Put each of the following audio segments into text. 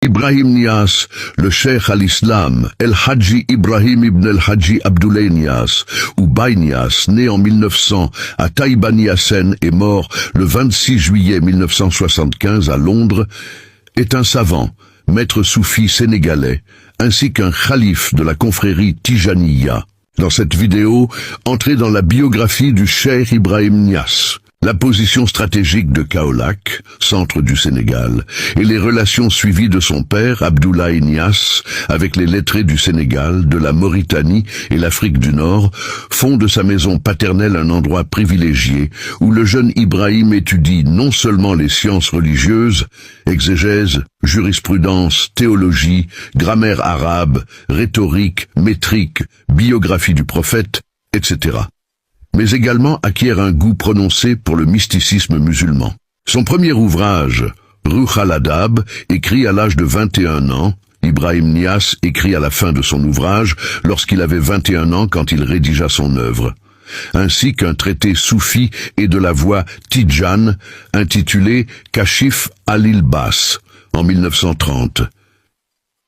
Ibrahim Niasse, le cheikh al-Islam, El-Hadji Ibrahim ibn El-Hadji Abdoulaye Niasse, ou Baye Niasse, né en 1900 à Taïba Niassène et mort le 26 juillet 1975 à Londres, est un savant, maître soufi sénégalais, ainsi qu'un khalife de la confrérie Tijaniya. Dans cette vidéo, entrez dans la biographie du cheikh Ibrahim Niasse. La position stratégique de Kaolack, centre du Sénégal, et les relations suivies de son père, Abdoulaye Niasse, avec les lettrés du Sénégal, de la Mauritanie et l'Afrique du Nord, font de sa maison paternelle un endroit privilégié où le jeune Ibrahim étudie non seulement les sciences religieuses, exégèse, jurisprudence, théologie, grammaire arabe, rhétorique, métrique, biographie du prophète, etc., mais également acquiert un goût prononcé pour le mysticisme musulman. Son premier ouvrage, Ruh al-Adab, écrit à l'âge de 21 ans, Ibrahim Niasse écrit à la fin de son ouvrage lorsqu'il avait 21 ans quand il rédigea son œuvre, ainsi qu'un traité soufi et de la voix Tidjane intitulé Kashif al-Ilbas en 1930.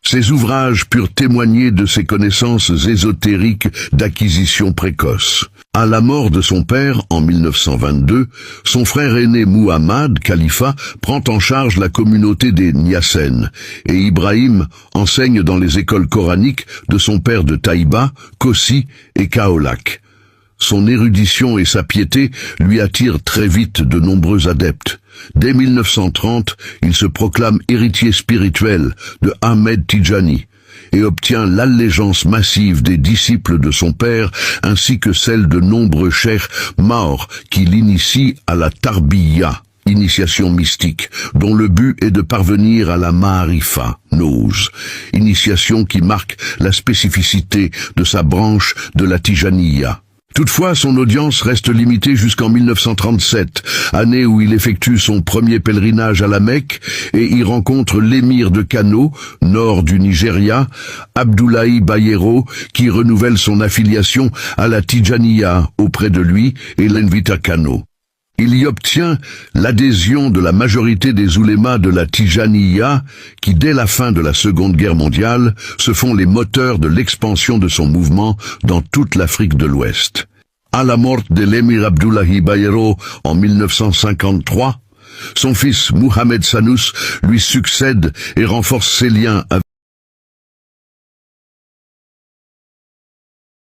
Ces ouvrages purent témoigner de ses connaissances ésotériques d'acquisition précoce. À la mort de son père en 1922, son frère aîné Muhammad Khalifa prend en charge la communauté des Niassènes et Ibrahim enseigne dans les écoles coraniques de son père de Taïba, Kossi et Kaolack. Son érudition et sa piété lui attirent très vite de nombreux adeptes. Dès 1930, il se proclame héritier spirituel de Ahmed Tidjani et obtient l'allégeance massive des disciples de son père ainsi que celle de nombreux cheikhs maures qui l'initient à la tarbiya, initiation mystique, dont le but est de parvenir à la ma'arifa, nose, initiation qui marque la spécificité de sa branche de la Tijaniya. Toutefois, son audience reste limitée jusqu'en 1937, année où il effectue son premier pèlerinage à la Mecque et y rencontre l'émir de Kano, nord du Nigeria, Abdoulaye Bayero, qui renouvelle son affiliation à la Tijaniya auprès de lui et l'invite à Kano. Il y obtient l'adhésion de la majorité des oulémas de la Tijaniya qui, dès la fin de la Seconde Guerre mondiale, se font les moteurs de l'expansion de son mouvement dans toute l'Afrique de l'Ouest. À la mort de l'émir Abdoulaye Bayero en 1953, son fils Mohamed Sanous lui succède et renforce ses liens avec